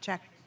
Check.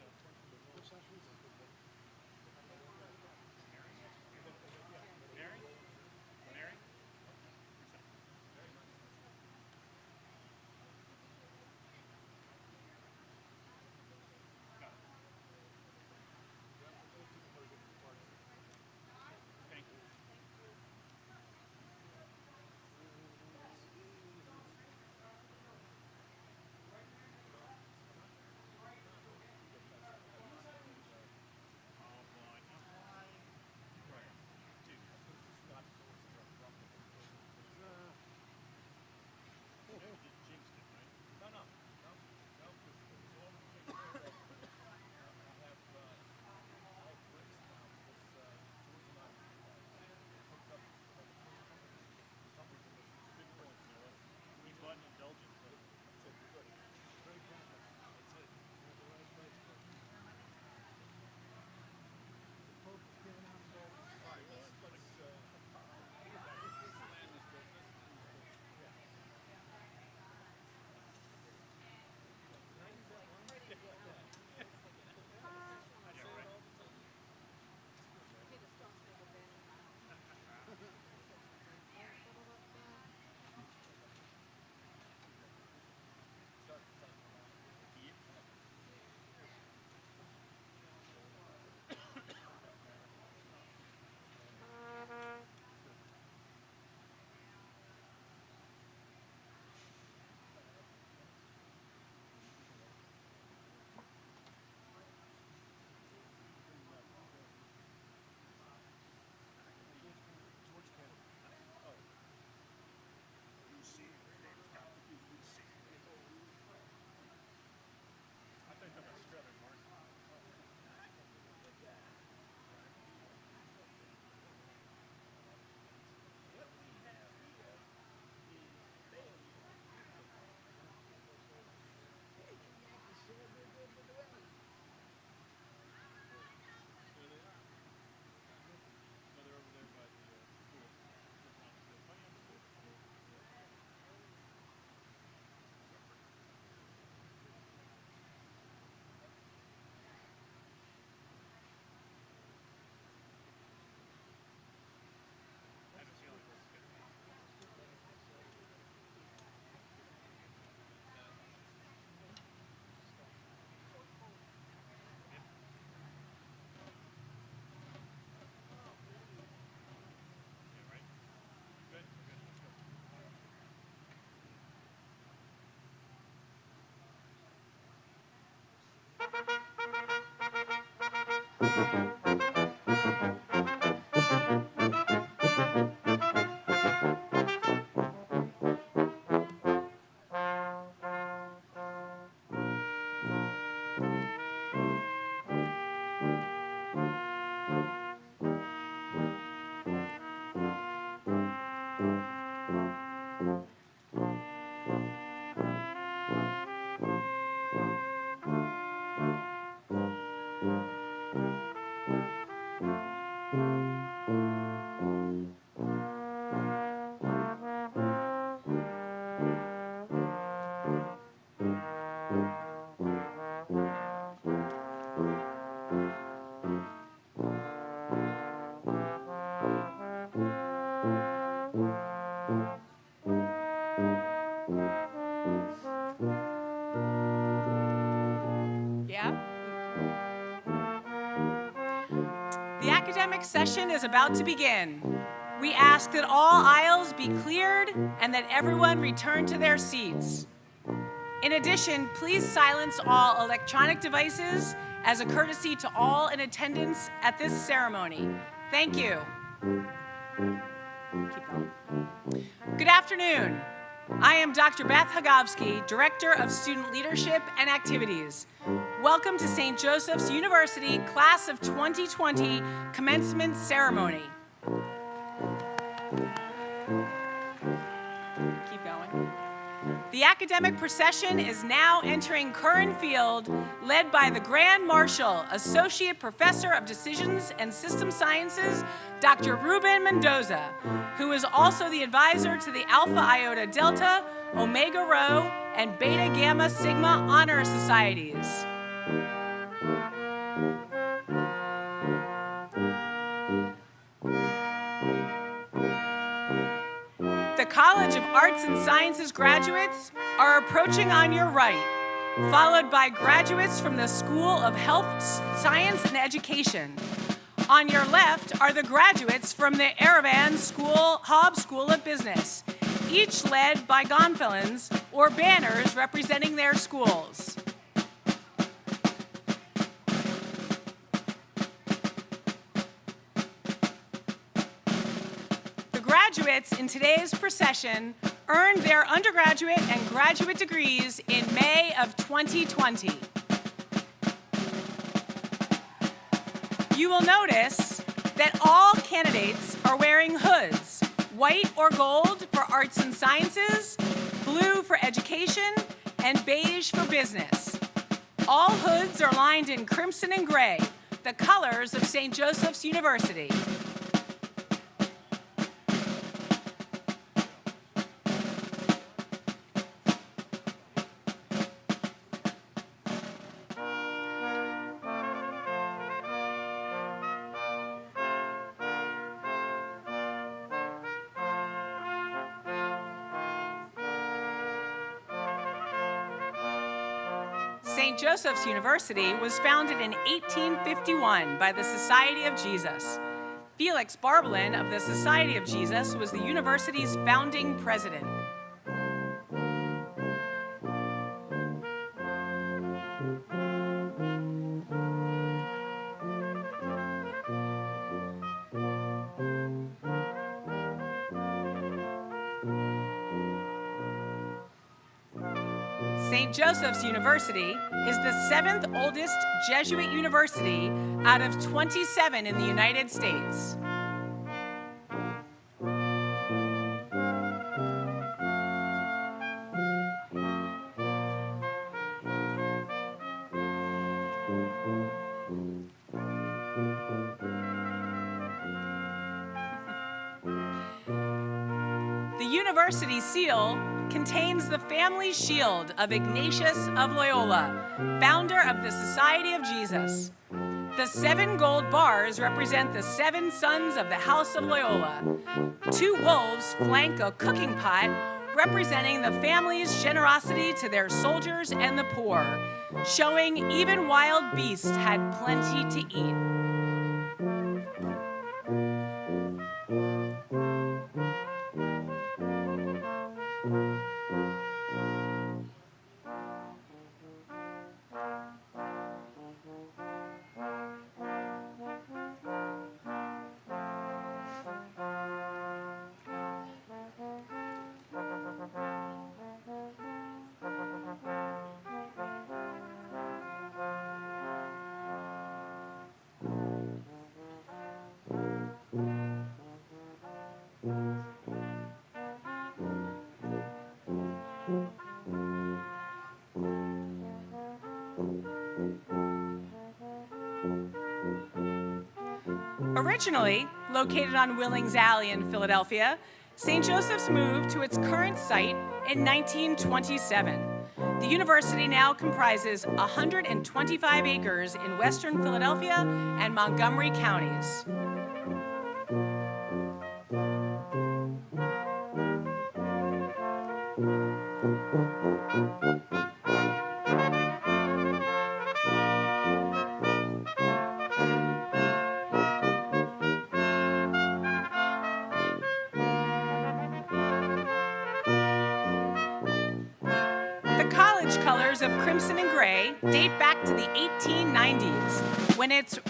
The academic session is about to begin. We ask that all aisles be cleared and that everyone return to their seats. In addition, please silence all electronic devices as a courtesy to all in attendance at this ceremony. Thank you. Keep going. Good afternoon. I am Dr. Beth Hagovsky, Director of Student Leadership and Activities. Welcome to St. Joseph's University Class of 2020 Commencement Ceremony. Keep going. The academic procession is now entering Curran Field, led by the Grand Marshal, Associate Professor of Decisions and System Sciences, Dr. Ruben Mendoza, who is also the advisor to the Alpha Iota Delta, Omega Rho, and Beta Gamma Sigma Honor Societies. College of Arts and Sciences graduates are approaching on your right, followed by graduates from the School of Health, Science, and Education. On your left are the graduates from the Erevan Hobbs School of Business, each led by gonfalons or banners representing their schools. The graduates in today's procession earned their undergraduate and graduate degrees in May of 2020. You will notice that all candidates are wearing hoods, white or gold for arts and sciences, blue for education, and beige for business. All hoods are lined in crimson and gray, the colors of St. Joseph's University. St. Joseph's University was founded in 1851 by the Society of Jesus. Felix Barbelin of the Society of Jesus was the university's founding president. St. Joseph's University is the 7th oldest Jesuit university out of 27 in the United States. The university seal contains the family shield of Ignatius of Loyola, founder of the Society of Jesus. The 7 gold bars represent the 7 sons of the House of Loyola. 2 wolves flank a cooking pot, representing the family's generosity to their soldiers and the poor, showing even wild beasts had plenty to eat. Originally located on Willings Alley in Philadelphia, St. Joseph's moved to its current site in 1927. The university now comprises 125 acres in western Philadelphia and Montgomery counties. The college colors of crimson and gray date back to the 1890s,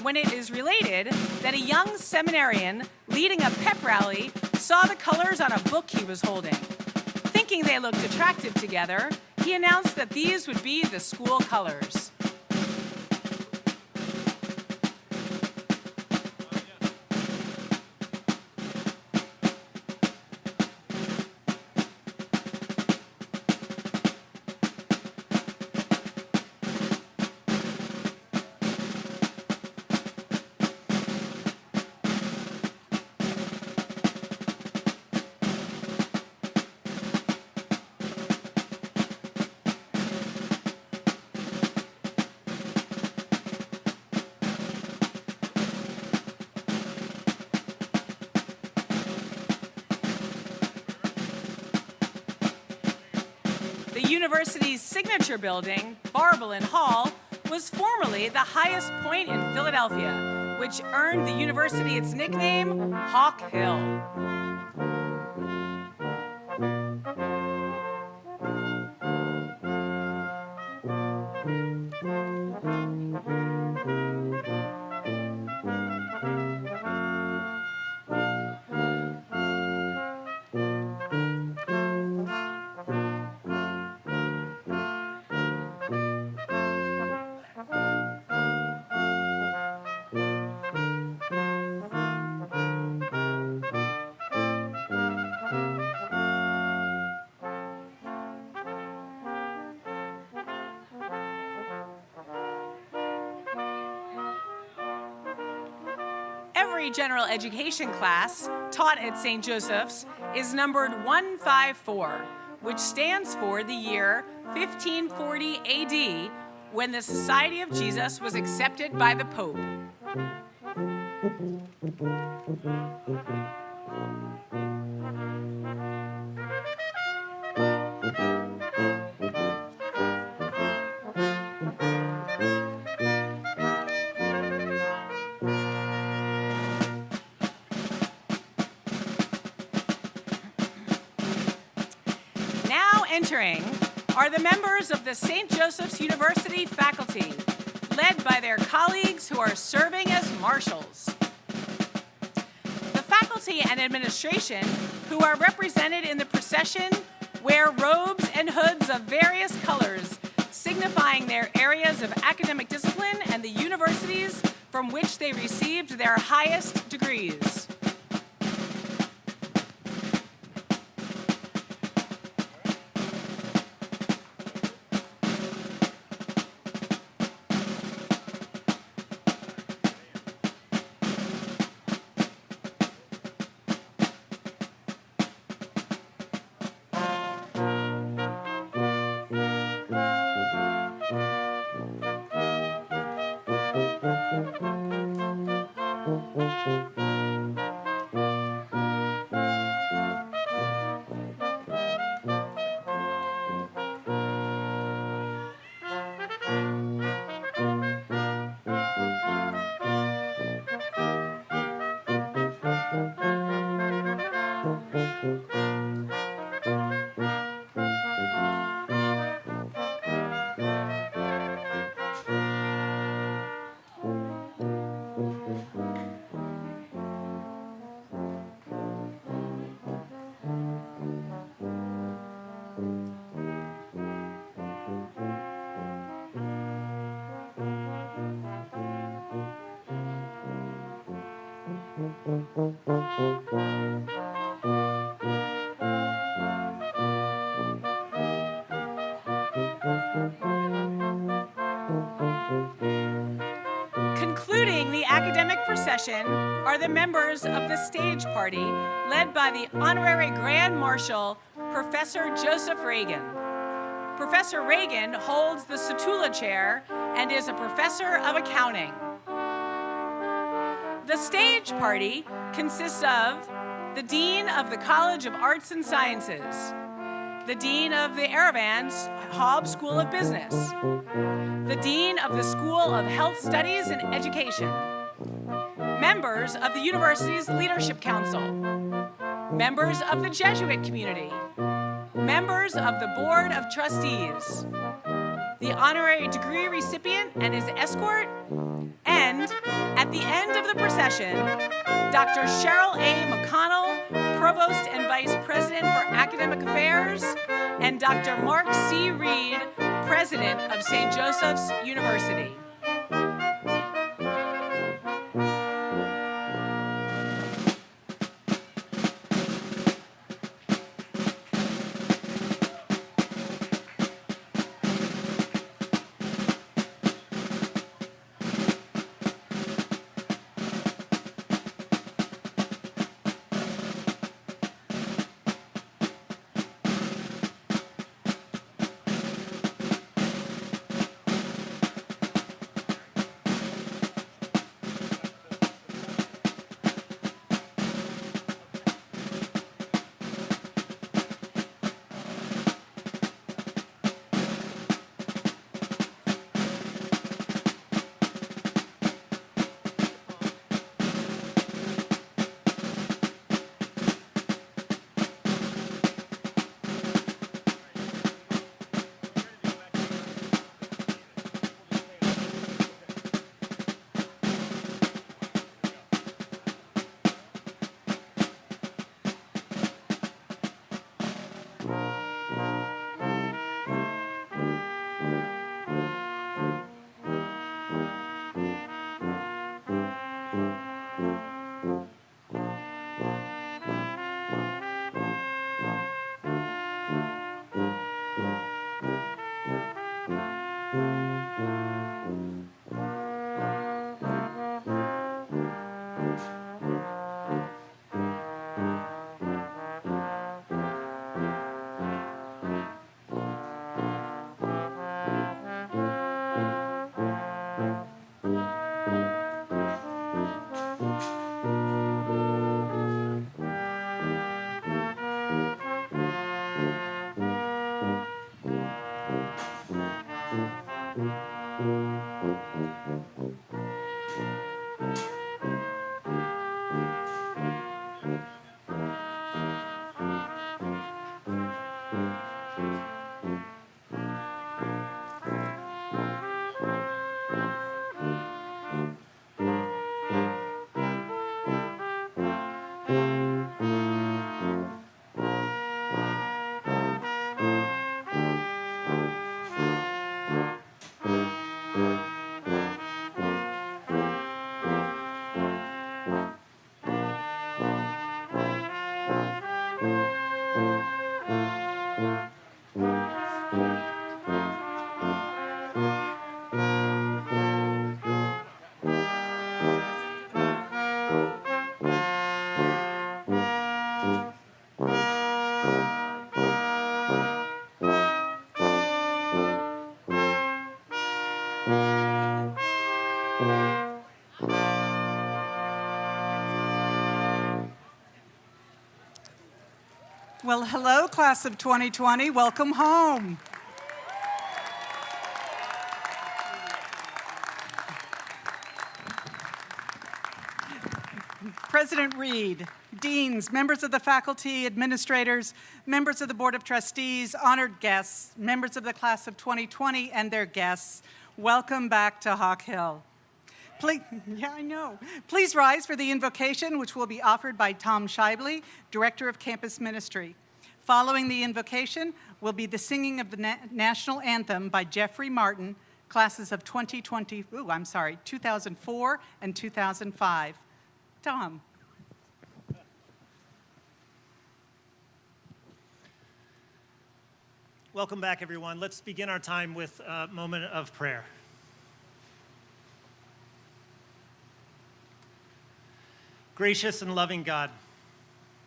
when it is related that a young seminarian leading a pep rally saw the colors on a book he was holding. Thinking they looked attractive together, he announced that these would be the school colors. university's signature building, Barbalin Hall, was formerly the highest point in Philadelphia, which earned the university its nickname, Hawk Hill. Every general education class taught at St. Joseph's is numbered 154, which stands for the year 1540 AD, when the Society of Jesus was accepted by the Pope. Entering are the members of the St. Joseph's University faculty, led by their colleagues who are serving as marshals. The faculty and administration, who are represented in the procession, wear robes and hoods of various colors, signifying their areas of academic discipline and the universities from which they received their highest degrees. Concluding the academic procession are the members of the stage party, led by the Honorary Grand Marshal, Professor Joseph Reagan. Professor Reagan holds the Satula Chair and is a professor of accounting. The stage party consists of the Dean of the College of Arts and Sciences, the Dean of the Arabans Hobbs School of Business, the Dean of the School of Health Studies and Education, members of the university's Leadership Council, members of the Jesuit community, members of the Board of Trustees, the honorary degree recipient and his escort, and at the end of the procession, Dr. Cheryl A. McConnell, Provost and Vice President for Academic Affairs, and Dr. Mark C. Reed, President of St. Joseph's University. Well, hello, class of 2020. Welcome home. President Reed, deans, members of the faculty, administrators, members of the Board of Trustees, honored guests, members of the class of 2020 and their guests, welcome back to Hawk Hill. Please rise for the invocation, which will be offered by Tom Shibley, Director of Campus Ministry. Following the invocation will be the singing of the National Anthem by Jeffrey Martin, classes of 2004 and 2005. Tom. Welcome back, everyone. Let's begin our time with a moment of prayer. Gracious and loving God,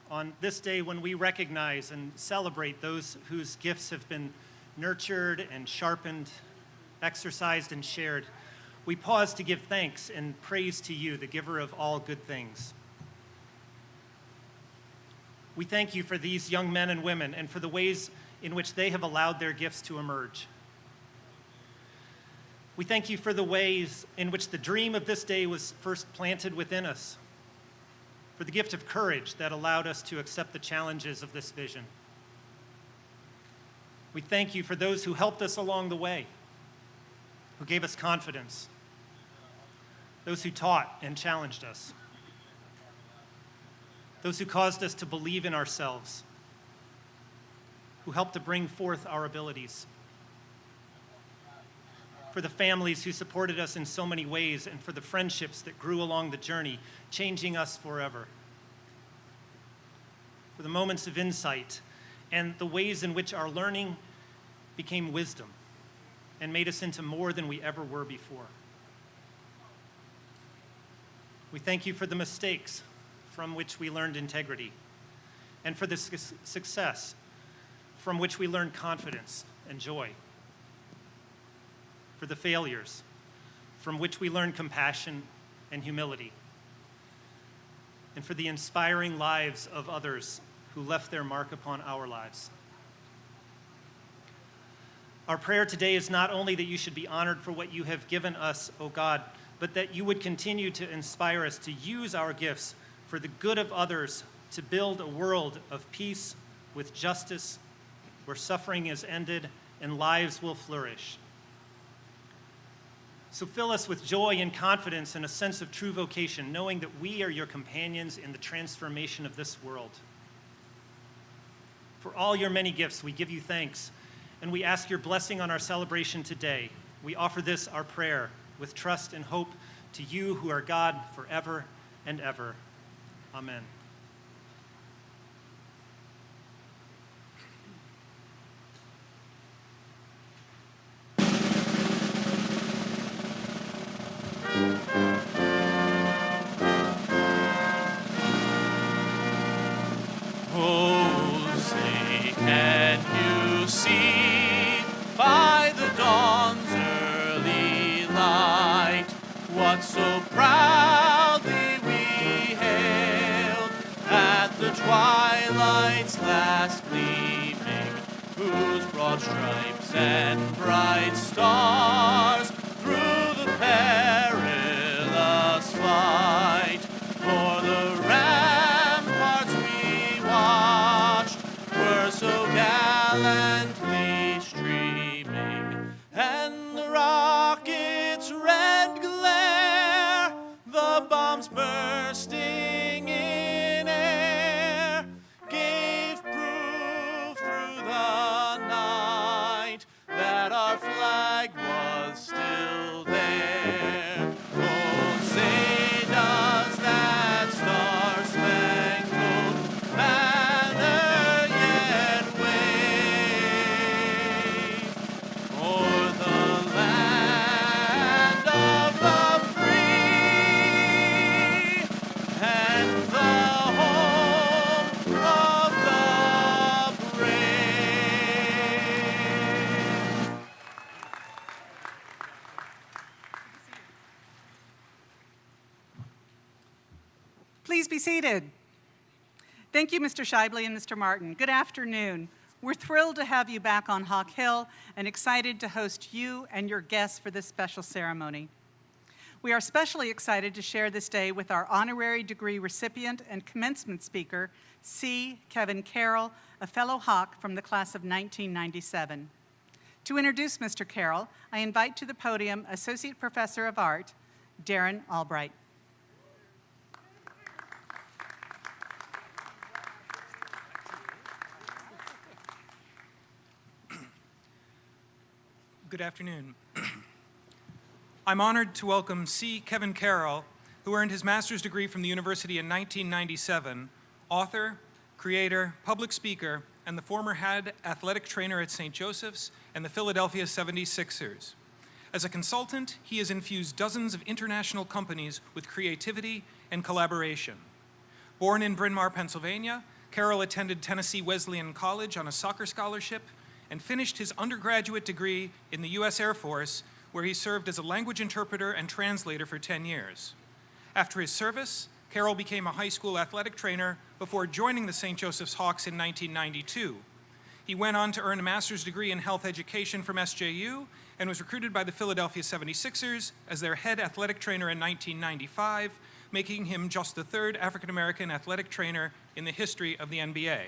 on this day when we recognize and celebrate those whose gifts have been nurtured and sharpened, exercised and shared, we pause to give thanks and praise to you, the giver of all good things. We thank you for these young men and women and for the ways in which they have allowed their gifts to emerge. We thank you for the ways in which the dream of this day was first planted within us, for the gift of courage that allowed us to accept the challenges of this vision. We thank you for those who helped us along the way, who gave us confidence, those who taught and challenged us, those who caused us to believe in ourselves, who helped to bring forth our abilities, for the families who supported us in so many ways, and for the friendships that grew along the journey, changing us forever, for the moments of insight and the ways in which our learning became wisdom and made us into more than we ever were before. We thank you for the mistakes from which we learned integrity, and for the success from which we learned confidence and joy, for the failures from which we learned compassion and humility, and for the inspiring lives of others who left their mark upon our lives. Our prayer today is not only that you should be honored for what you have given us, O God, but that you would continue to inspire us to use our gifts for the good of others, to build a world of peace with justice, where suffering is ended and lives will flourish. So fill us with joy and confidence and a sense of true vocation, knowing that we are your companions in the transformation of this world. For all your many gifts, we give you thanks, and we ask your blessing on our celebration today. We offer this, our prayer, with trust and hope to you who are God forever and ever. Amen. Oh, say, can you see by the dawn's early light what so proudly we hailed at the twilight's last gleaming, whose broad stripes and bright stars through the perilous fight o'er the ramparts we watched were so gallantly streaming, and the rocket's red glare, the bombs bursting in air, gave proof through the night that our flag was still there. Please be seated. Thank you, Mr. Shibley and Mr. Martin. Good afternoon. We're thrilled to have you back on Hawk Hill and excited to host you and your guests for this special ceremony. We are especially excited to share this day with our honorary degree recipient and commencement speaker, C. Kevin Carroll, a fellow Hawk from the class of 1997. To introduce Mr. Carroll, I invite to the podium Associate Professor of Art, Darren Albright. Good afternoon. I'm honored to welcome C. Kevin Carroll, who earned his master's degree from the university in 1997, author, creator, public speaker, and the former head athletic trainer at St. Joseph's and the Philadelphia 76ers. As a consultant, he has infused dozens of international companies with creativity and collaboration. Born in Bryn Mawr, Pennsylvania, Carroll attended Tennessee Wesleyan College on a soccer scholarship and finished his undergraduate degree in the U.S. Air Force, where he served as a language interpreter and translator for 10 years. After his service, Carroll became a high school athletic trainer before joining the St. Joseph's Hawks in 1992. He went on to earn a master's degree in health education from SJU and was recruited by the Philadelphia 76ers as their head athletic trainer in 1995, making him just the third African-American athletic trainer in the history of the NBA.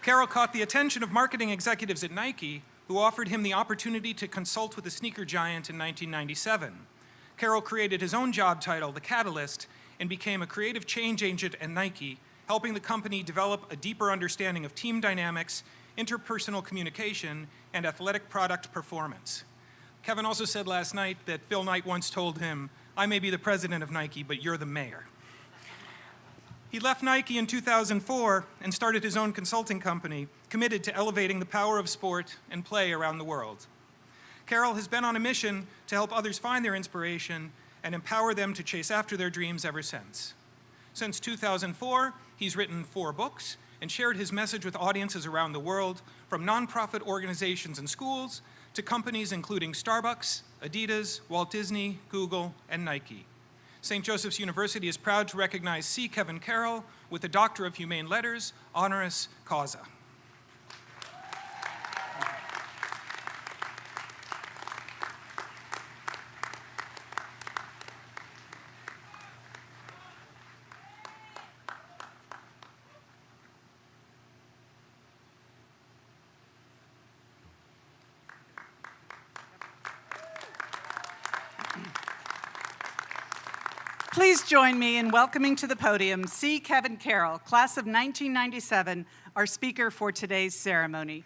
Carroll caught the attention of marketing executives at Nike, who offered him the opportunity to consult with the sneaker giant in 1997. Carroll created his own job title, The Catalyst, and became a creative change agent at Nike, helping the company develop a deeper understanding of team dynamics, interpersonal communication, and athletic product performance. Kevin also said last night that Phil Knight once told him, "I may be the president of Nike, but you're the mayor." He left Nike in 2004 and started his own consulting company, committed to elevating the power of sport and play around the world. Carroll has been on a mission to help others find their inspiration and empower them to chase after their dreams ever since. Since 2004, he's written 4 books and shared his message with audiences around the world, from nonprofit organizations and schools to companies including Starbucks, Adidas, Walt Disney, Google, and Nike. St. Joseph's University is proud to recognize C. Kevin Carroll with a Doctor of Humane Letters, honoris causa. Please join me in welcoming to the podium C. Kevin Carroll, class of 1997, our speaker for today's ceremony.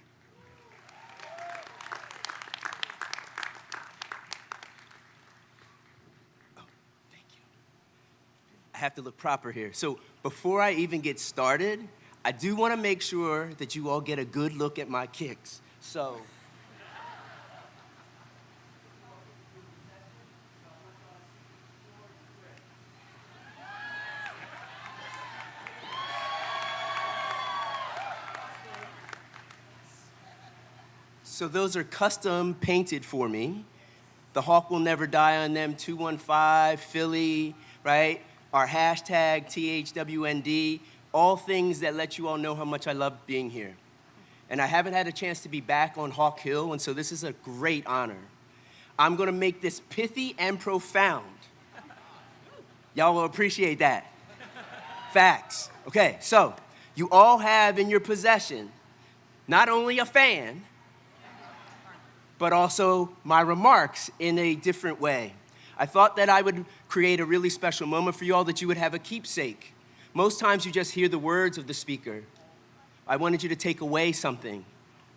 I have to look proper here. So before I even get started, I do want to make sure that you all get a good look at my kicks. So those are custom painted for me. The Hawk will never die on them, 215, Philly, right? Our hashtag, THWND, all things that let you all know how much I love being here. And I haven't had a chance to be back on Hawk Hill, and so this is a great honor. I'm gonna make this pithy and profound. Y'all will appreciate that. Facts. Okay, so you all have in your possession not only a fan, but also my remarks in a different way. I thought that I would create a really special moment for you all, that you would have a keepsake. Most times you just hear the words of the speaker. I wanted you to take away something.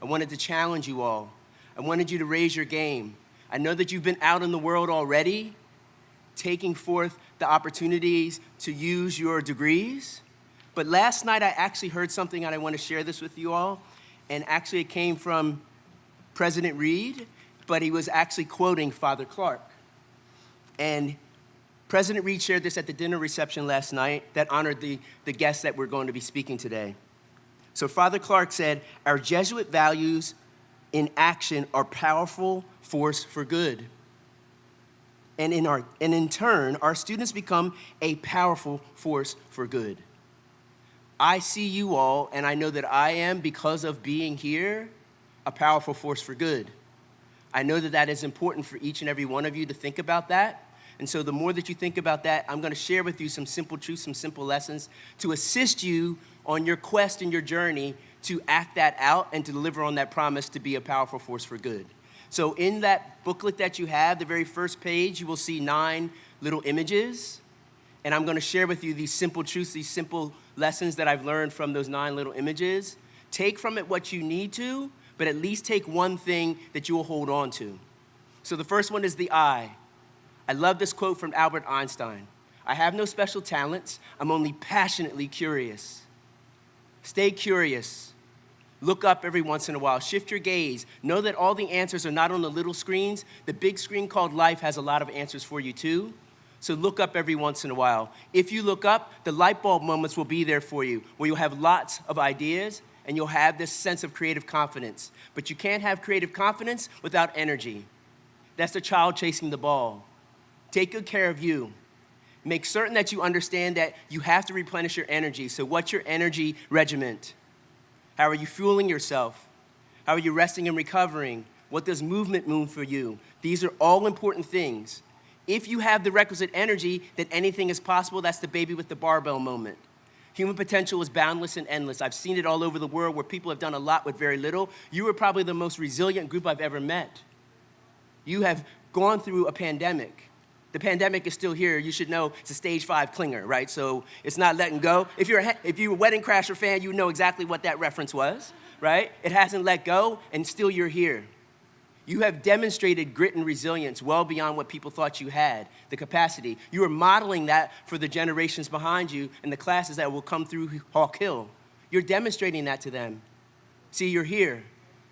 I wanted to challenge you all. I wanted you to raise your game. I know that you've been out in the world already, taking forth the opportunities to use your degrees. But last night I actually heard something, and I want to share this with you all. And actually it came from President Reed, but he was actually quoting Father Clark. And President Reed shared this at the dinner reception last night that honored the guests that we're going to be speaking today. So Father Clark said, "Our Jesuit values in action are powerful force for good. and in turn, our students become a powerful force for good. I see you all, and I know that I am, because of being here, a powerful force for good. I know that that is important for each and every one of you to think about that. And so the more that you think about that, I'm going to share with you some simple truths, some simple lessons to assist you on your quest and your journey to act that out and to deliver on that promise to be a powerful force for good. So in that booklet that you have, the very first page, you will see 9 little images. And I'm going to share with you these simple truths, these simple lessons that I've learned from those 9 little images. Take from it what you need to, but at least take one thing that you will hold on to. So the first one is the eye. I love this quote from Albert Einstein. I have no special talents. I'm only passionately curious. Stay curious. Look up every once in a while. Shift your gaze. Know that all the answers are not on the little screens. The big screen called life has a lot of answers for you too. So look up every once in a while. If you look up, the light bulb moments will be there for you, where you'll have lots of ideas and you'll have this sense of creative confidence. But you can't have creative confidence without energy. That's the child chasing the ball. Take good care of you. Make certain that you understand that you have to replenish your energy. So what's your energy regiment? How are you fueling yourself? How are you resting and recovering? What does movement mean for you? These are all important things. If you have the requisite energy, then anything is possible. That's the baby with the barbell moment. Human potential is boundless and endless. I've seen it all over the world where people have done a lot with very little. You are probably the most resilient group I've ever met. You have gone through a pandemic. The pandemic is still here. You should know it's a stage 5 clinger, right? So it's not letting go. If you're a Wedding Crasher fan, you know exactly what that reference was, right? It hasn't let go, and still you're here. You have demonstrated grit and resilience well beyond what people thought you had, the capacity. You are modeling that for the generations behind you and the classes that will come through Hawk Hill. You're demonstrating that to them. See, you're here.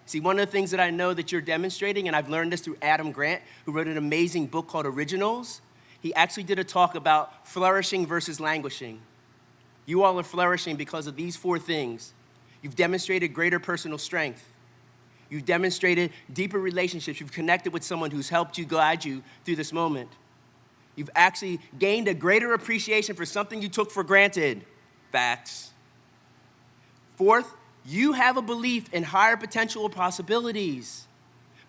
See, one of the things that I know that you're demonstrating, and I've learned this through Adam Grant, who wrote an amazing book called Originals. He actually did a talk about flourishing versus languishing. You all are flourishing because of these 4 things. You've demonstrated greater personal strength. You've demonstrated deeper relationships. You've connected with someone who's helped you, guide you through this moment. You've actually gained a greater appreciation for something you took for granted. Facts. 4th, you have a belief in higher potential or possibilities.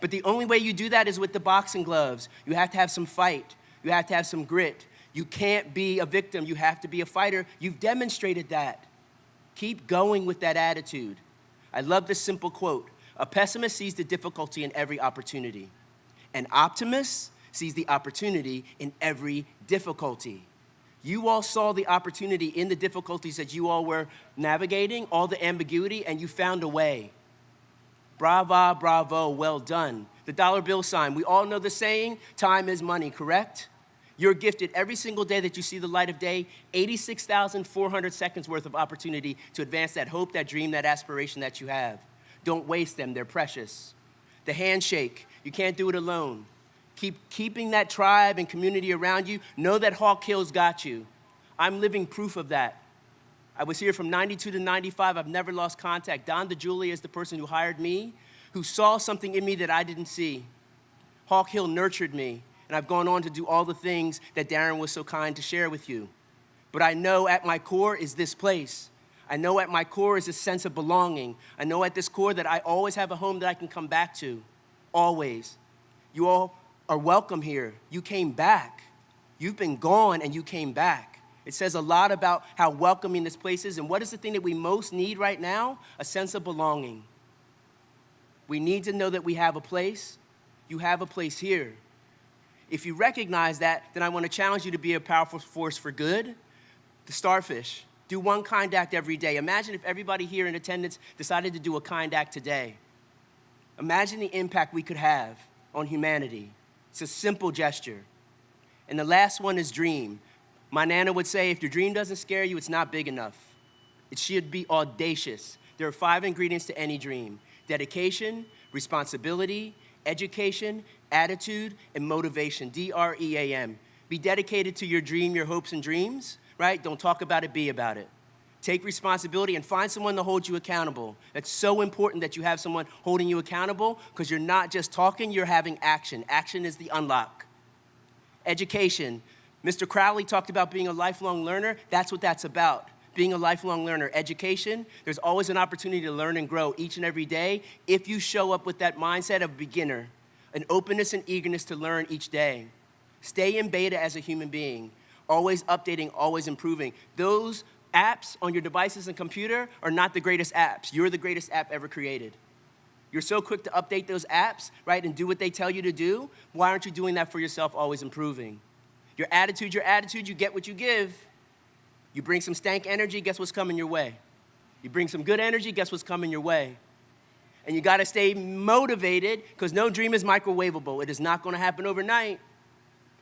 But the only way you do that is with the boxing gloves. You have to have some fight. You have to have some grit. You can't be a victim. You have to be a fighter. You've demonstrated that. Keep going with that attitude. I love this simple quote. A pessimist sees the difficulty in every opportunity. An optimist sees the opportunity in every difficulty. You all saw the opportunity in the difficulties that you all were navigating, all the ambiguity, and you found a way. Brava, bravo, well done. The dollar bill sign, we all know the saying, time is money, correct? You're gifted every single day that you see the light of day, 86,400 seconds worth of opportunity to advance that hope, that dream, that aspiration that you have. Don't waste them, they're precious. The handshake, you can't do it alone. Keep keeping that tribe and community around you. Know that Hawk Hill's got you. I'm living proof of that. I was here from 92 to 95. I've never lost contact. Don DeJulia is the person who hired me, who saw something in me that I didn't see. Hawk Hill nurtured me, and I've gone on to do all the things that Darren was so kind to share with you. But I know at my core is this place. I know at my core is a sense of belonging. I know at this core that I always have a home that I can come back to, always. You all are welcome here. You came back. You've been gone and you came back. It says a lot about how welcoming this place is, and what is the thing that we most need right now? A sense of belonging. We need to know that we have a place. You have a place here. If you recognize that, then I want to challenge you to be a powerful force for good. The starfish. Do one kind act every day. Imagine if everybody here in attendance decided to do a kind act today. Imagine the impact we could have on humanity. It's a simple gesture. And the last one is dream. My Nana would say, if your dream doesn't scare you, it's not big enough. It should be audacious. There are 5 ingredients to any dream: dedication, responsibility, education, attitude, and motivation. DREAM. Be dedicated to your dream, your hopes and dreams, right? Don't talk about it, be about it. Take responsibility and find someone to hold you accountable. It's so important that you have someone holding you accountable, because you're not just talking, you're having action. Action is the unlock. Education. Mr. Crowley talked about being a lifelong learner. That's what that's about. Being a lifelong learner. Education, there's always an opportunity to learn and grow each and every day if you show up with that mindset of beginner, an openness and eagerness to learn each day. Stay in beta as a human being, always updating, always improving. Those apps on your devices and computer are not the greatest apps. You're the greatest app ever created. You're so quick to update those apps, right, and do what they tell you to do. Why aren't you doing that for yourself, always improving? Your attitude, you get what you give. You bring some stank energy, guess what's coming your way? You bring some good energy, guess what's coming your way? And you gotta stay motivated, because no dream is microwavable. It is not gonna happen overnight.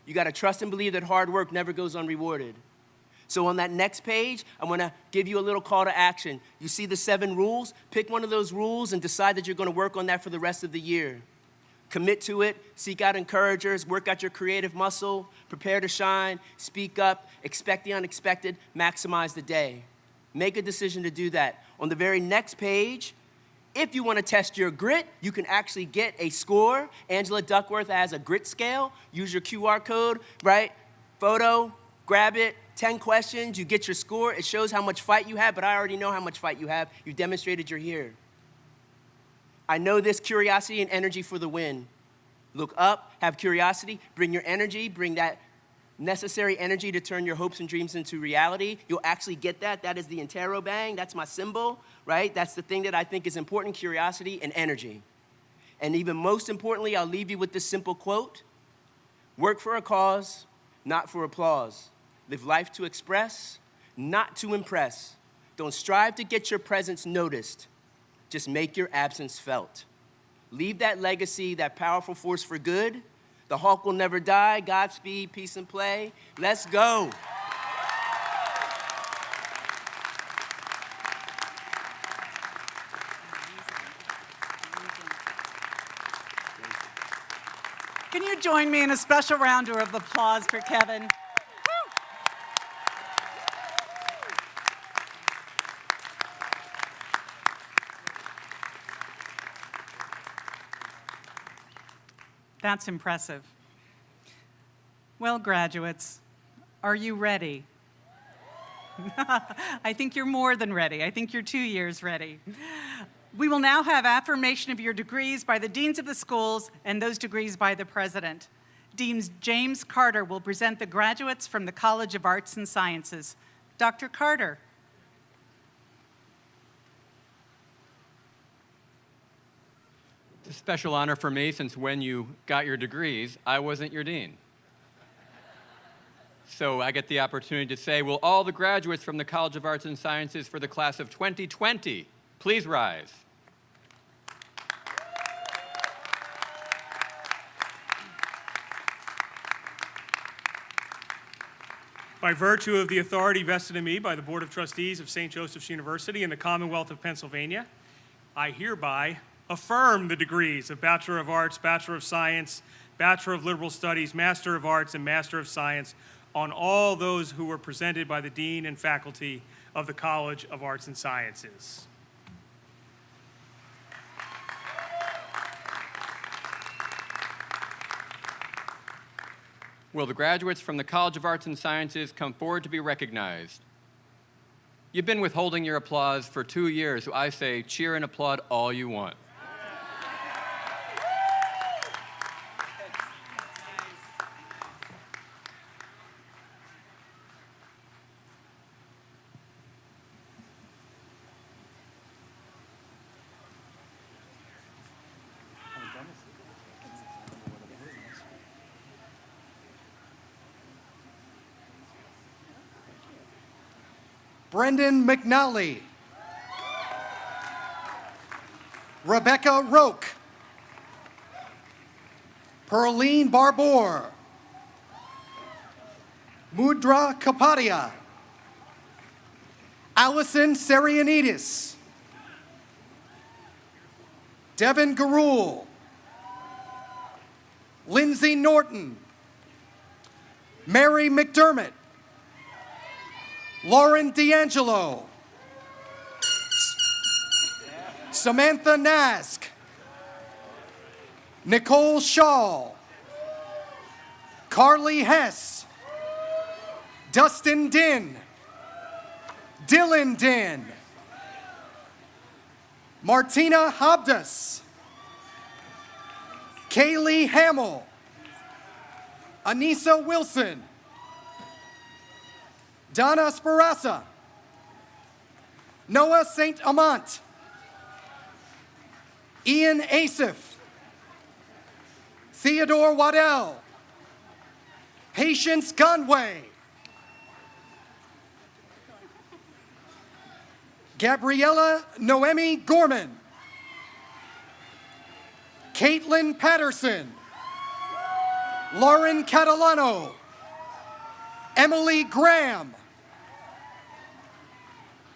You gotta trust and believe that hard work never goes unrewarded. So on that next page, I wanna give you a little call to action. You see the 7 rules? Pick one of those rules and decide that you're gonna work on that for the rest of the year. Commit to it, seek out encouragers, work out your creative muscle, prepare to shine, speak up, expect the unexpected, maximize the day. Make a decision to do that. On the very next page, if you want to test your grit, you can actually get a score. Angela Duckworth has a grit scale. Use your QR code, right? Photo, grab it, 10 questions, you get your score. It shows how much fight you have, but I already know how much fight you have. You've demonstrated you're here. I know this, curiosity and energy for the win. Look up, have curiosity, bring your energy, bring that necessary energy to turn your hopes and dreams into reality. You'll actually get that. That is the interrobang. That's my symbol, right? That's the thing that I think is important, curiosity and energy. And even most importantly, I'll leave you with this simple quote. Work for a cause, not for applause. Live life to express, not to impress. Don't strive to get your presence noticed. Just make your absence felt. Leave that legacy, that powerful force for good. The hawk will never die. Godspeed, peace and play. Let's go. Can you join me in a special round of applause for Kevin? That's impressive. Well, graduates, are you ready? I think you're more than ready. I think you're 2 years ready. We will now have affirmation of your degrees by the deans of the schools and those degrees by the president. Dean James Carter will present the graduates from the College of Arts and Sciences. Dr. Carter. It's a special honor for me since when you got your degrees, I wasn't your dean. So I get the opportunity to say, will all the graduates from the College of Arts and Sciences for the class of 2020 please rise? By virtue of the authority vested in me by the Board of Trustees of St. Joseph's University and the Commonwealth of Pennsylvania, I hereby affirm the degrees of Bachelor of Arts, Bachelor of Science, Bachelor of Liberal Studies, Master of Arts, and Master of Science on all those who were presented by the Dean and faculty of the College of Arts and Sciences. Will the graduates from the College of Arts and Sciences come forward to be recognized? You've been withholding your applause for 2 years, so I say cheer and applaud all you want. Brendan McNally. Rebecca Roque. Perline Barbour. Mudra Kapadia. Allison Serianidis. Devin Garul. Lindsay Norton. Mary McDermott. Lauren D'Angelo. Samantha Nask. Nicole Shaw. Carly Hess, Dustin Din, Dylan Din, Martina Habdas, Kaylee Hamill, Anissa Wilson, Donna Sparasa, Noah St. Amant, Ian Asif, Theodore Waddell, Patience Gunway, Gabriella Noemi Gorman, Caitlin Patterson, Lauren Catalano, Emily Graham,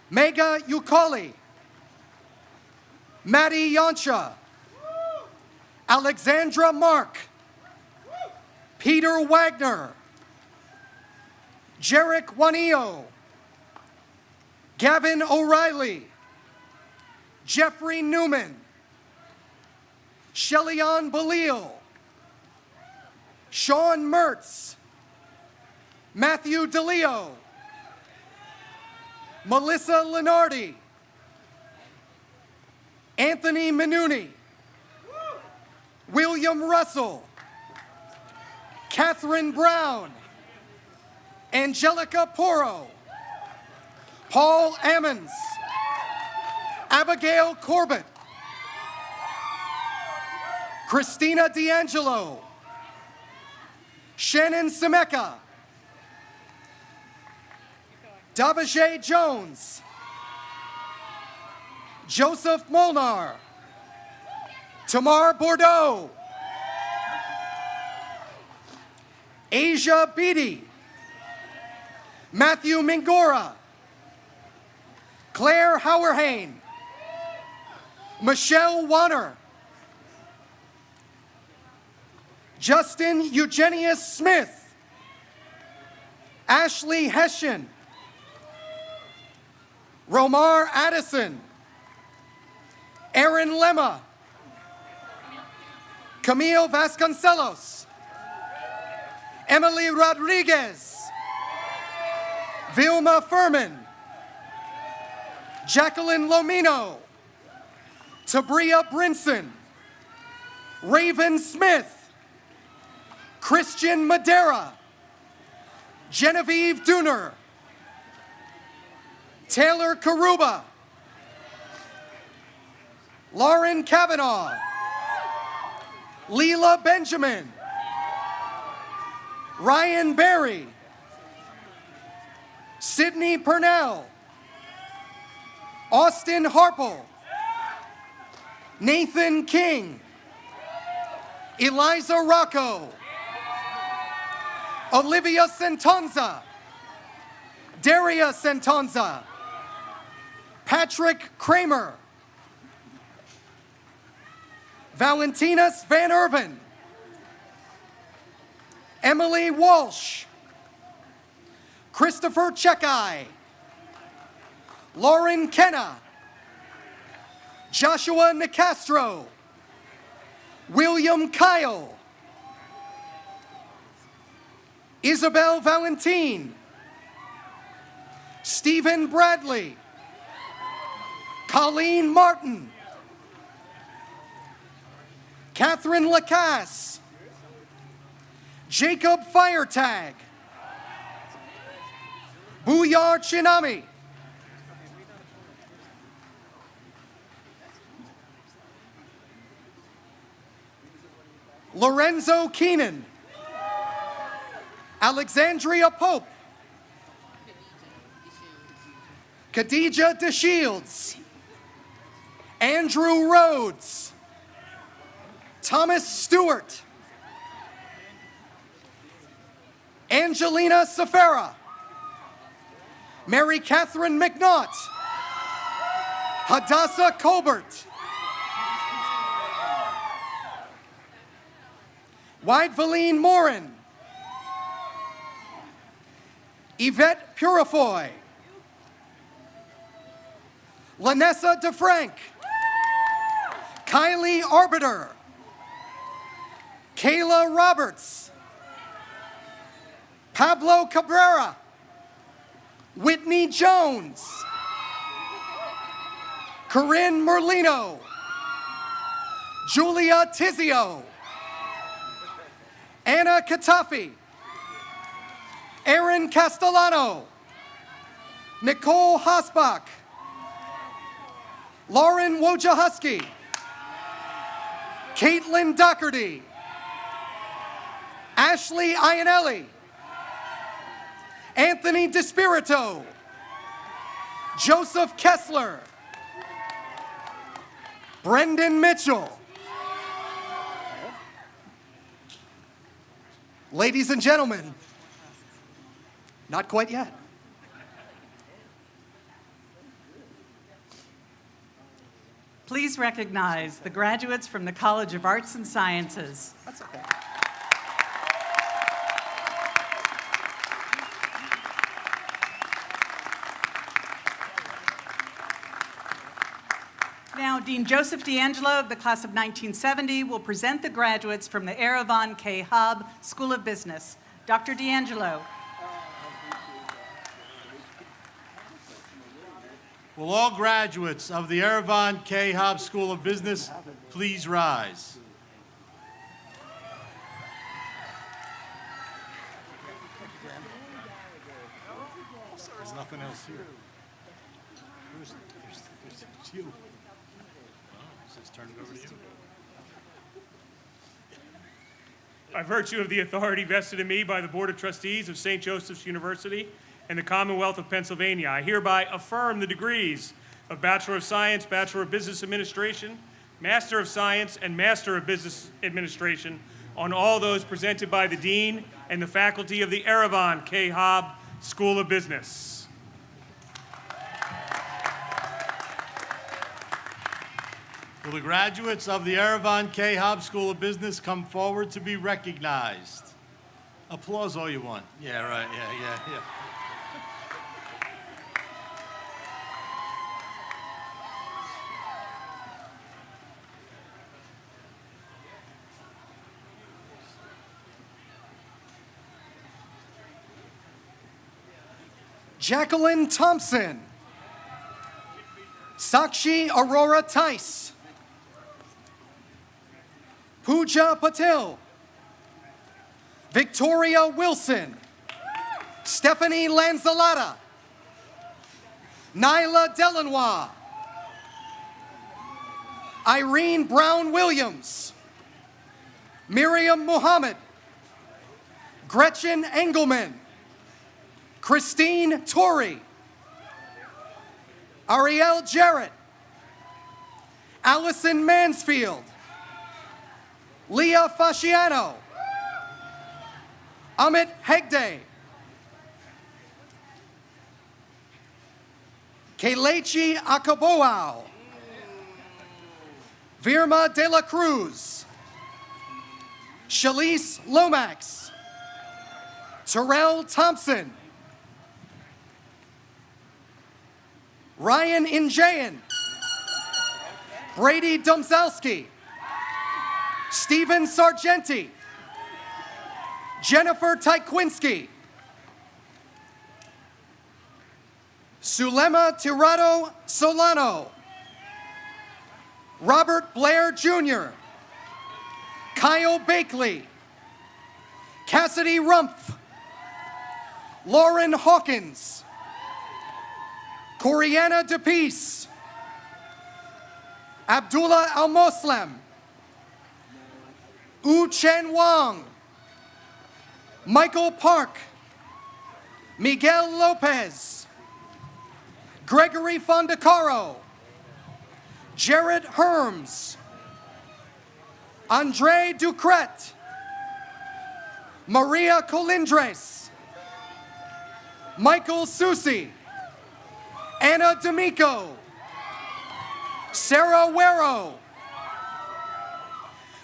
Mega Yukali, Maddie Yansha, Alexandra Mark, Peter Wagner, Jarek Wanio, Gavin O'Reilly, Jeffrey Newman, Shellyan Balil, Sean Mertz, Matthew DeLeo, Melissa Lenardi, Anthony Menuni, William Russell, Catherine Brown, Angelica Porro, Paul Ammons, Abigail Corbett, Christina D'Angelo, Shannon Semeka, Davijay Jones, Joseph Molnar, Tamar Bordeaux, Asia Beatty, Matthew Mingora, Claire Hauerhain, Michelle Wanner, Justin Eugenius Smith, Ashley Hessian, Romar Addison, Aaron Lemma, Camille Vasconcelos, Emily Rodriguez, Vilma Furman, Jacqueline Lomino, Tabria Brinson, Raven Smith, Christian Madera, Genevieve Dooner, Taylor Karuba, Lauren Kavanaugh, Leela Benjamin, Ryan Berry, Sydney Purnell, Austin Harple, Nathan King, Eliza Rocco, Olivia Sentonza, Daria Sentonza, Patrick Kramer, Valentinus Van Irven, Emily Walsh, Christopher Chekai, Lauren Kenna, Joshua Nicastro, William Kyle, Isabel Valentin, Stephen Bradley, Colleen Martin, Catherine Lacasse, Jacob Firetag, Buyar Chinami, Lorenzo Keenan, Alexandria Pope, Khadijah DeShields, Andrew Rhodes, Thomas Stewart, Angelina Safara, Mary Catherine McNaught, Hadassah Colbert, Widevaline Morin, Yvette Purifoy, Lanessa DeFrank, Kylie Arbiter, Kayla Roberts, Pablo Cabrera, Whitney Jones, Corinne Merlino, Julia Tizio, Anna Katafi, Aaron Castellano, Nicole Hasbach, Lauren Wojciechowski, Caitlin Doherty, Ashley Iannelli, Anthony DeSpirito, Joseph Kessler, Brendan Mitchell. Ladies and gentlemen, not quite yet. Please recognize the graduates from the College of Arts and Sciences. That's okay. Now, Dean Joseph D'Angelo of the class of 1970 will present the graduates from the Erevan K. Hub School of Business. Dr. D'Angelo. Will all graduates of the Erevan K. Hub School of Business please rise? There's nothing else here. There's you. Let's turn it over to you. By virtue of the authority vested in me by the Board of Trustees of St. Joseph's University and the Commonwealth of Pennsylvania, I hereby affirm the degrees of Bachelor of Science, Bachelor of Business Administration, Master of Science, and Master of Business Administration on all those presented by the Dean and the faculty of the Erevan K. Hub School of Business. Will the graduates of the Erevan K. Hub School of Business come forward to be recognized? Applause all you want. Yeah, right, yeah. Jacqueline Thompson, Sakshi Aurora Tice, Pooja Patil, Victoria Wilson, Stephanie Lanzalata, Nyla Delanois, Irene Brown Williams, Miriam Muhammad, Gretchen Engelman, Christine Torrey, Ariel Jarrett, Allison Mansfield, Leah Fasciano, Amit Hegde, Kelechi Akaboao, Virma de la Cruz, Shalise Lomax, Terrell Thompson, Ryan Injayan, Brady Domzalski, Stephen Sargenti, Jennifer Tykwinski, Sulema Tirado Solano, Robert Blair Jr., Kyle Bakley, Cassidy Rumpf, Lauren Hawkins, Coriana DePeace, Abdullah Al-Moslem, U Chen Wang, Michael Park, Miguel Lopez, Gregory Fondacaro, Jared Herms, Andre Ducret, Maria Colindres, Michael Susi, Anna D'Amico, Sarah Wero,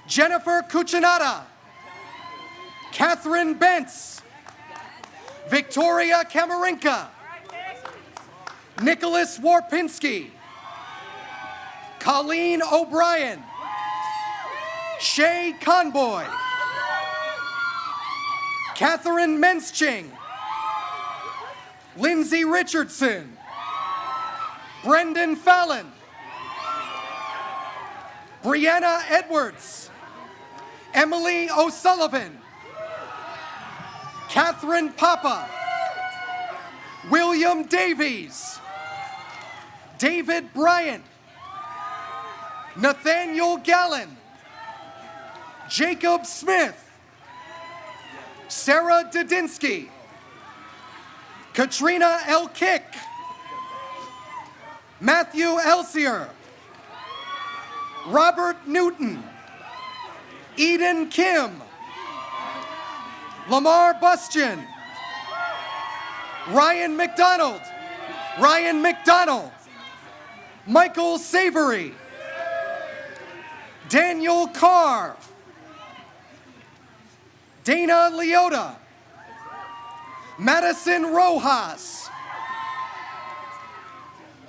Jennifer Cuccinata, Catherine Bentz, Victoria Kamarinka, Nicholas Warpinski, Colleen O'Brien, Shay Conboy, Catherine Mensching, Lindsay Richardson, Brendan Fallon, Brianna Edwards, Emily O'Sullivan, Catherine Papa, William Davies, David Bryant, Nathaniel Gallen, Jacob Smith, Sarah Dudinsky, Katrina L. Kick, Matthew Elsier, Robert Newton, Eden Kim, Lamar Bustian, Ryan McDonald, Michael Savory, Daniel Carr, Dana Leota, Madison Rojas,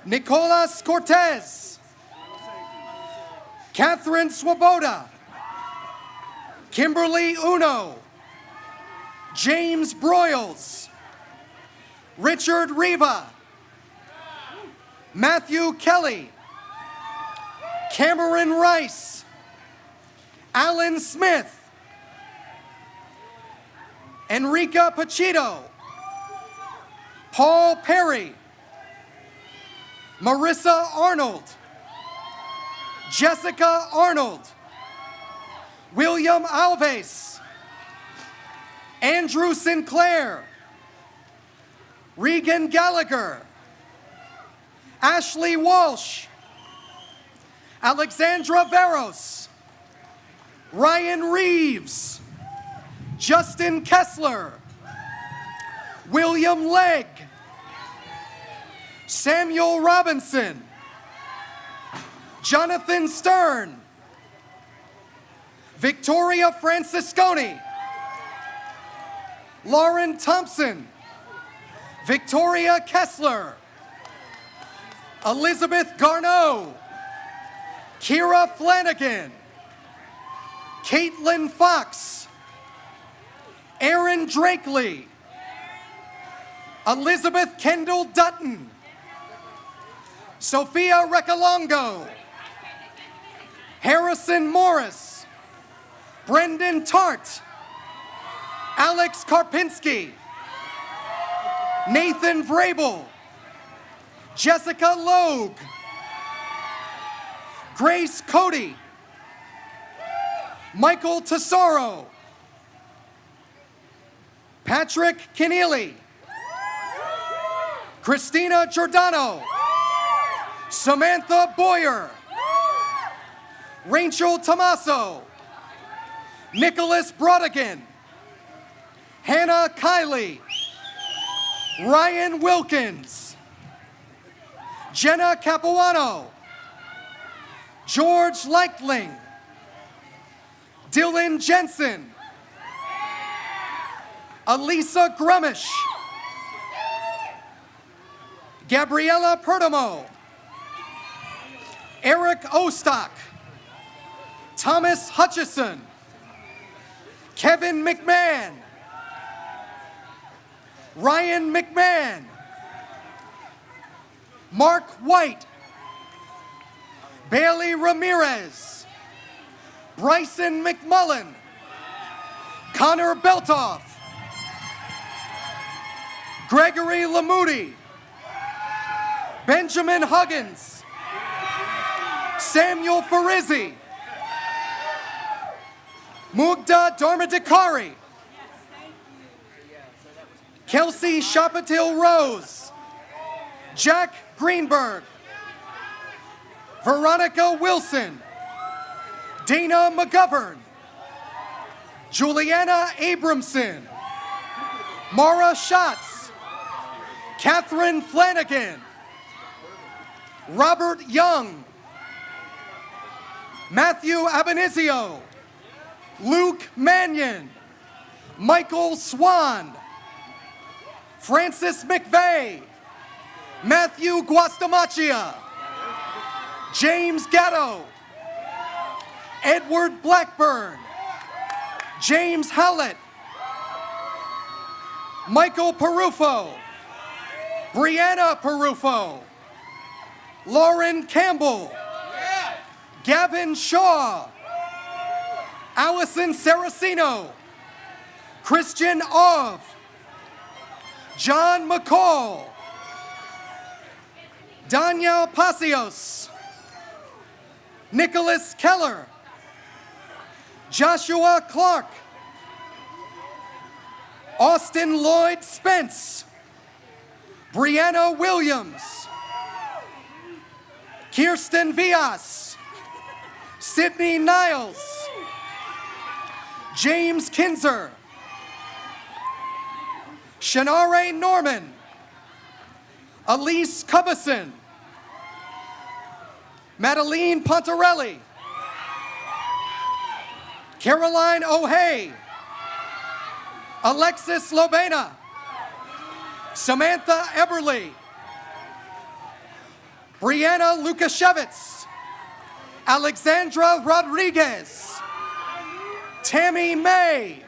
Nicolas Cortez, Catherine Swoboda, Kimberly Uno, James Broyles, Richard Riva, Matthew Kelly, Cameron Rice, Alan Smith, Enrica Pachito, Paul Perry, Marissa Arnold, Jessica Arnold, William Alves, Andrew Sinclair, Regan Gallagher, Ashley Walsh, Alexandra Veros, Ryan Reeves, Justin Kessler, William Legg, Samuel Robinson, Jonathan Stern, Victoria Francisconi, Lauren Thompson, Victoria Kessler, Elizabeth Garneau, Kira Flanagan, Caitlin Fox, Aaron Drakely, Elizabeth Kendall Dutton, Sophia Recalongo, Harrison Morris, Brendan Tart, Alex Karpinski, Nathan Vrabel, Jessica Logue, Grace Cody, Michael Tesoro, Patrick Keneally, Christina Giordano, Samantha Boyer, Rachel Tomaso, Nicholas Brodigan, Hannah Kiley, Ryan Wilkins, Jenna Capuano, George Leichtling, Dylan Jensen, Elisa Grumish, Gabriella Perdomo, Eric Ostock, Thomas Hutchison, Kevin McMahon, Ryan McMahon, Mark White, Bailey Ramirez, Bryson McMullen, Connor Beltoff, Gregory Lamoody, Benjamin Huggins, Samuel Farizzi, Mugda Dharmadikari, Kelsey Shapatil Rose, Jack Greenberg, Veronica Wilson, Dana McGovern, Juliana Abramson, Mara Schatz, Catherine Flanagan, Robert Young, Matthew Abanizio, Luke Mannion, Michael Swan, Francis McVeigh, Matthew Guastamacchia, James Gatto, Edward Blackburn, James Howlett, Michael Perufo, Brianna Perufo, Lauren Campbell, Gavin Shaw, Allison Saraceno, Christian Ov, John McCall, Daniel Pacios, Nicholas Keller, Joshua Clark, Austin Lloyd Spence, Brianna Williams, Kirsten Vias, Sydney Niles, James Kinzer, Shanare Norman, Elise Cubison, Madeline Pontarelli, Caroline O'Hay, Alexis Lobena, Samantha Eberly, Brianna Lukashevitz, Alexandra Rodriguez, Tammy May,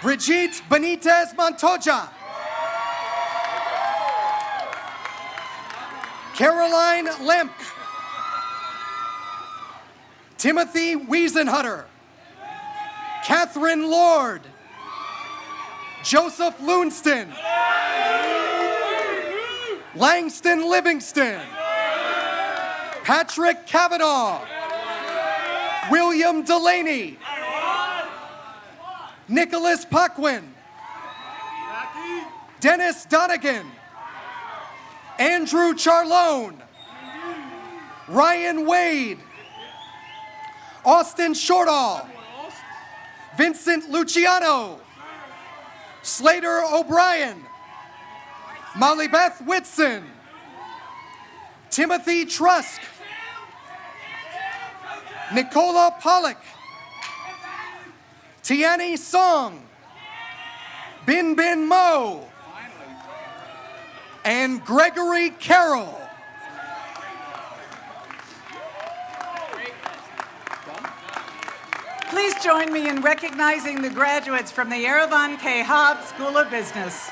Brigitte Benitez Montoya, Caroline Lemp, Timothy Wiesenhutter, Catherine Lord, Joseph Loonston, Langston Livingston, Patrick Kavanaugh, William Delaney, Nicholas Paquin, Dennis Donegan, Andrew Charlone, Ryan Wade, Austin Shortall, Vincent Luciano, Slater O'Brien, Molly Beth Whitson, Timothy Trusk, Nicola Pollock, Tiani Song, Bin Bin Mo, and Gregory Carroll. Please join me in recognizing the graduates from the Yerevan K. Hobbs School of Business.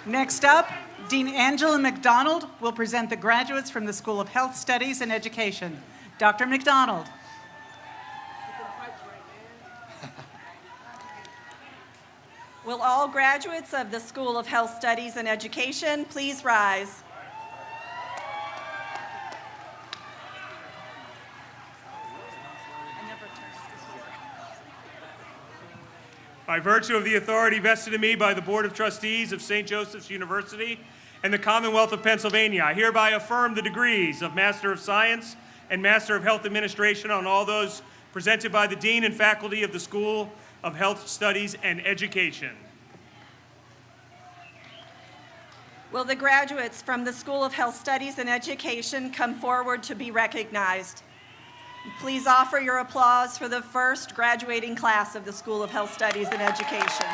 Next up, Dean Angela McDonald will present the graduates from the School of Health Studies and Education. Dr. McDonald. Will all graduates of the School of Health Studies and Education please rise? By virtue of the authority vested in me by the Board of Trustees of St. Joseph's University and the Commonwealth of Pennsylvania, I hereby affirm the degrees of Master of Science and Master of Health Administration on all those presented by the Dean and faculty of the School of Health Studies and Education. Will the graduates from the School of Health Studies and Education come forward to be recognized? Please offer your applause for the first graduating class of the School of Health Studies and Education.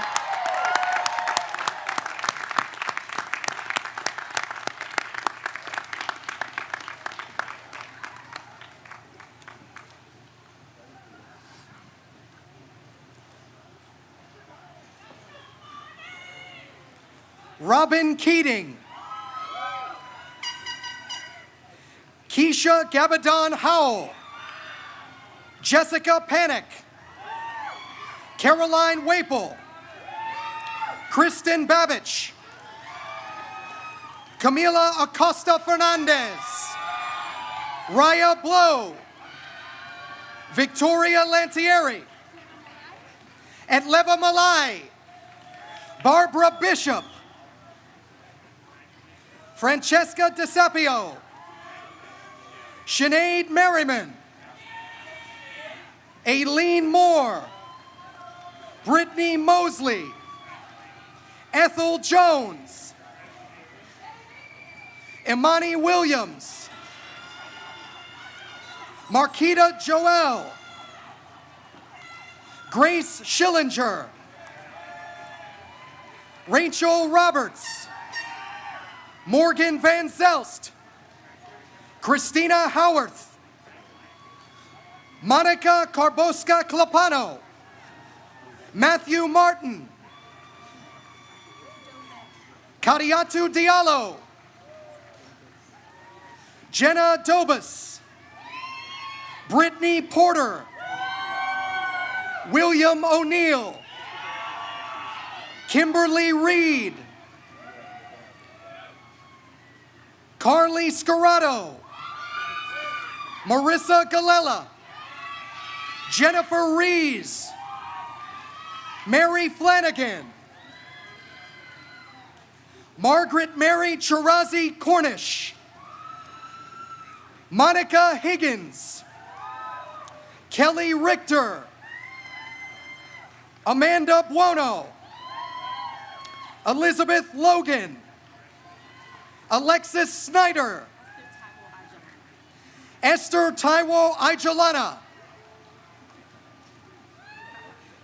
Robin Keating, Keisha Gabadon Howell, Jessica Panic, Caroline Waple, Kristen Babich, Camila Acosta Fernandez, Raya Blow, Victoria Lantieri, Etleva Malai, Barbara Bishop, Francesca DeSapio, Sinead Merriman, Aileen Moore, Brittany Mosley, Ethel Jones, Imani Williams, Marquita Joel, Grace Schillinger, Rachel Roberts, Morgan Van Zelst, Christina Howarth, Monica Carboska Clapano, Matthew Martin, Kadiatu Diallo, Jenna Dobus, Brittany Porter, William O'Neill, Kimberly Reed, Carly Scarrato, Marissa Galella, Jennifer Rees, Mary Flanagan, Margaret Mary Chirazi Cornish, Monica Higgins, Kelly Richter, Amanda Buono, Elizabeth Logan, Alexis Snyder, Esther Taiwo Ijalana,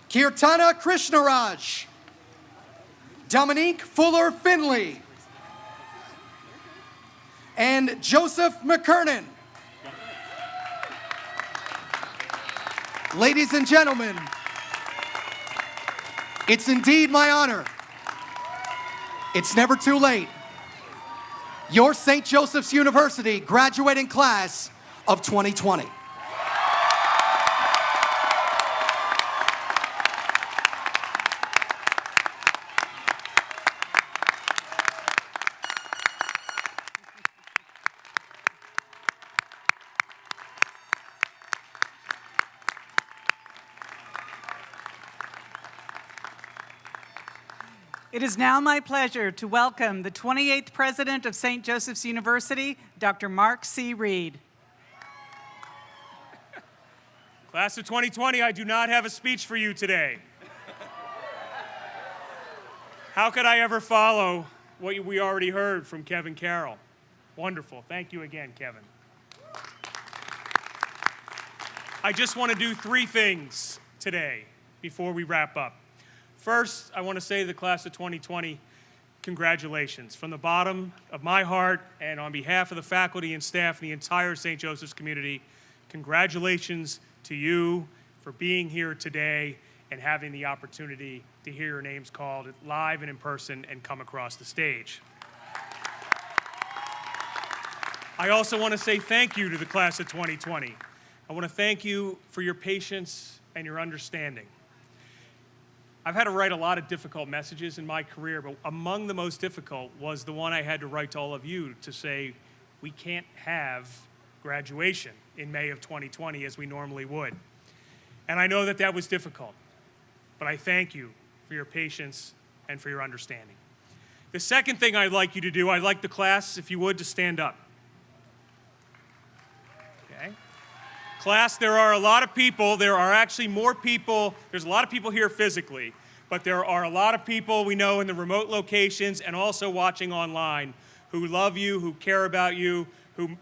Kirtana Krishnaraj, Dominique Fuller Finley, and Joseph McKernan. Ladies and gentlemen, it's indeed my honor. It's never too late. Your St. Joseph's University graduating class of 2020. It is now my pleasure to welcome the 28th President of St. Joseph's University, Dr. Mark C. Reed. Class of 2020, I do not have a speech for you today. How could I ever follow what we already heard from Kevin Carroll? Wonderful. Thank you again, Kevin. I just want to do 3 things today before we wrap up. First, I want to say to the class of 2020, congratulations. From the bottom of my heart and on behalf of the faculty and staff and the entire St. Joseph's community, congratulations to you for being here today and having the opportunity to hear your names called live and in person and come across the stage. I also want to say thank you to the class of 2020. I want to thank you for your patience and your understanding. I've had to write a lot of difficult messages in my career, but among the most difficult was the one I had to write to all of you to say we can't have graduation in May of 2020 as we normally would. And I know that that was difficult, but I thank you for your patience and for your understanding. The second thing I'd like you to do, I'd like the class, if you would, to stand up. Okay? Class, there are a lot of people, there are actually more people, there's a lot of people here physically, but there are a lot of people we know in the remote locations and also watching online who love you, who care about you,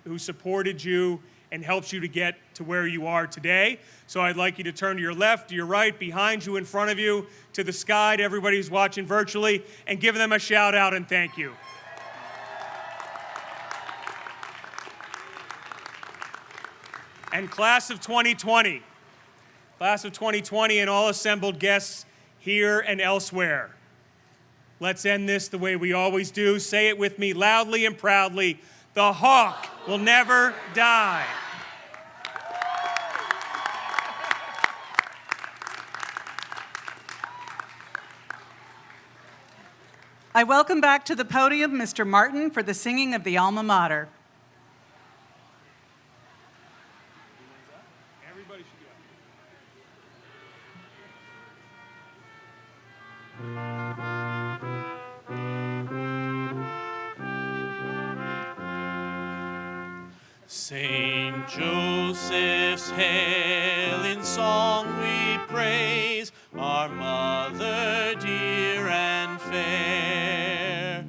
who supported you and helped you to get to where you are today. So I'd like you to turn to your left, to your right, behind you, in front of you, to the sky, to everybody who's watching virtually, and give them a shout out and thank you. And class of 2020 and all assembled guests here and elsewhere. Let's end this the way we always do. Say it with me loudly and proudly. The hawk will never die. I welcome back to the podium Mr. Martin for the singing of the alma mater. Everybody should Saint Joseph's hail, in song we praise our mother dear and fair.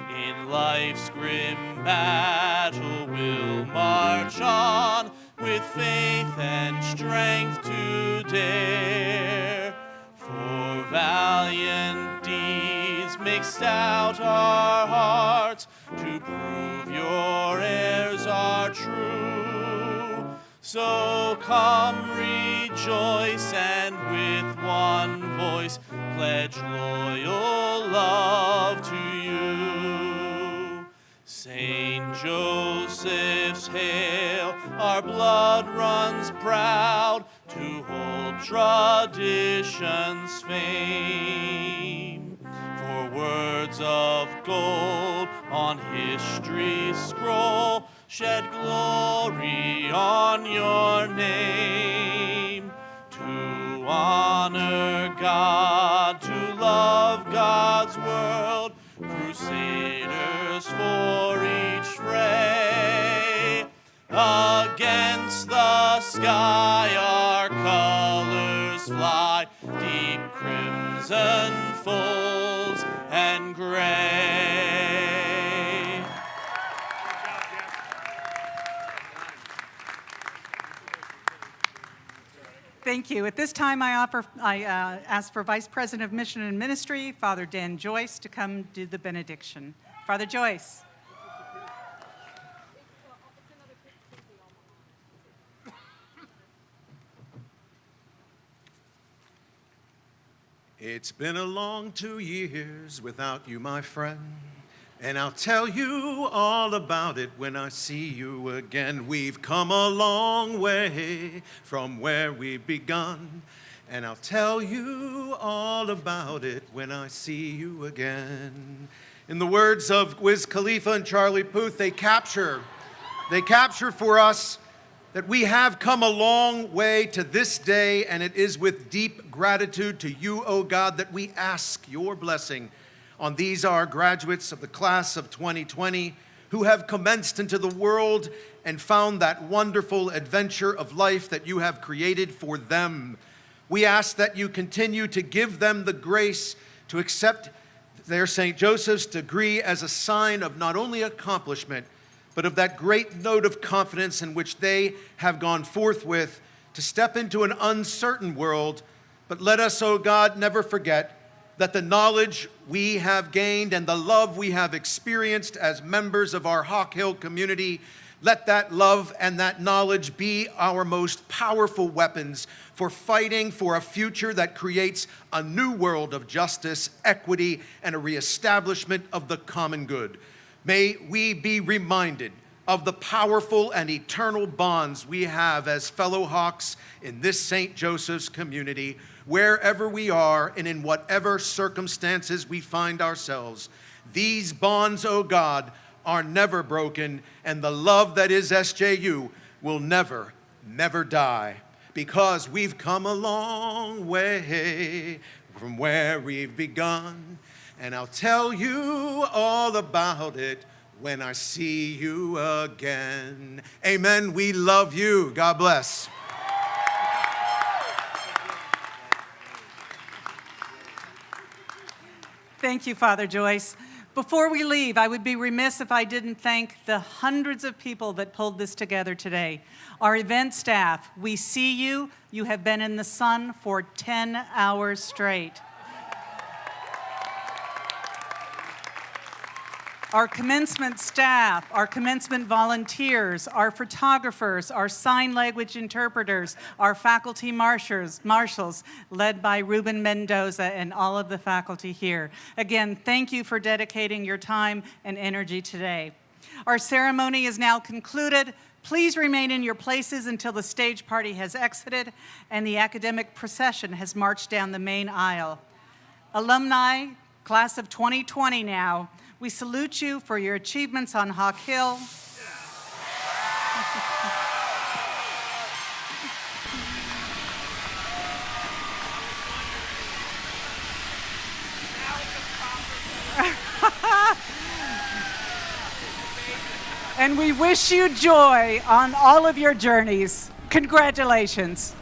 In life's grim battle we'll march on with faith and strength to dare. For valiant deeds make stout our hearts, to prove your heirs are true. So come rejoice and with one voice pledge loyal love to you. Saint Joseph's hail, our blood runs proud to hold tradition's fame. For words of gold on history's scroll shed glory on your name. To honor God, to love God's world, crusaders for each fray. Against the sky our colors fly, deep crimson folds and gray. Thank you. At this time, I ask for Vice President of Mission and Ministry, Father Dan Joyce, to come do the benediction. Father Joyce. It's been a long 2 years without you, my friend, and I'll tell you all about it when I see you again. We've come a long way from where we've begun, and I'll tell you all about it when I see you again. In the words of Wiz Khalifa and Charlie Puth, they capture for us that we have come a long way to this day, and it is with deep gratitude to you, O God, that we ask your blessing on these our graduates of the class of 2020 who have commenced into the world and found that wonderful adventure of life that you have created for them. We ask that you continue to give them the grace to accept their St. Joseph's degree as a sign of not only accomplishment, but of that great note of confidence in which they have gone forth with to step into an uncertain world. But let us, O God, never forget that the knowledge we have gained and the love we have experienced as members of our Hawk Hill community, let that love and that knowledge be our most powerful weapons for fighting for a future that creates a new world of justice, equity, and a reestablishment of the common good. May we be reminded of the powerful and eternal bonds we have as fellow Hawks in this St. Joseph's community, wherever we are and in whatever circumstances we find ourselves. These bonds, O God, are never broken, and the love that is SJU will never, never die, because we've come a long way from where we've begun. And I'll tell you all about it when I see you again. Amen. We love you. God bless. Thank you, Father Joyce. Before we leave, I would be remiss if I didn't thank the hundreds of people that pulled this together today. Our event staff, we see you. You have been in the sun for 10 hours straight. Our commencement staff, our commencement volunteers, our photographers, our sign language interpreters, our faculty marshals, led by Ruben Mendoza and all of the faculty here. Again, thank you for dedicating your time and energy today. Our ceremony is now concluded. Please remain in your places until the stage party has exited and the academic procession has marched down the main aisle. Alumni, class of 2020 now, we salute you for your achievements on Hawk Hill. And we wish you joy on all of your journeys. Congratulations.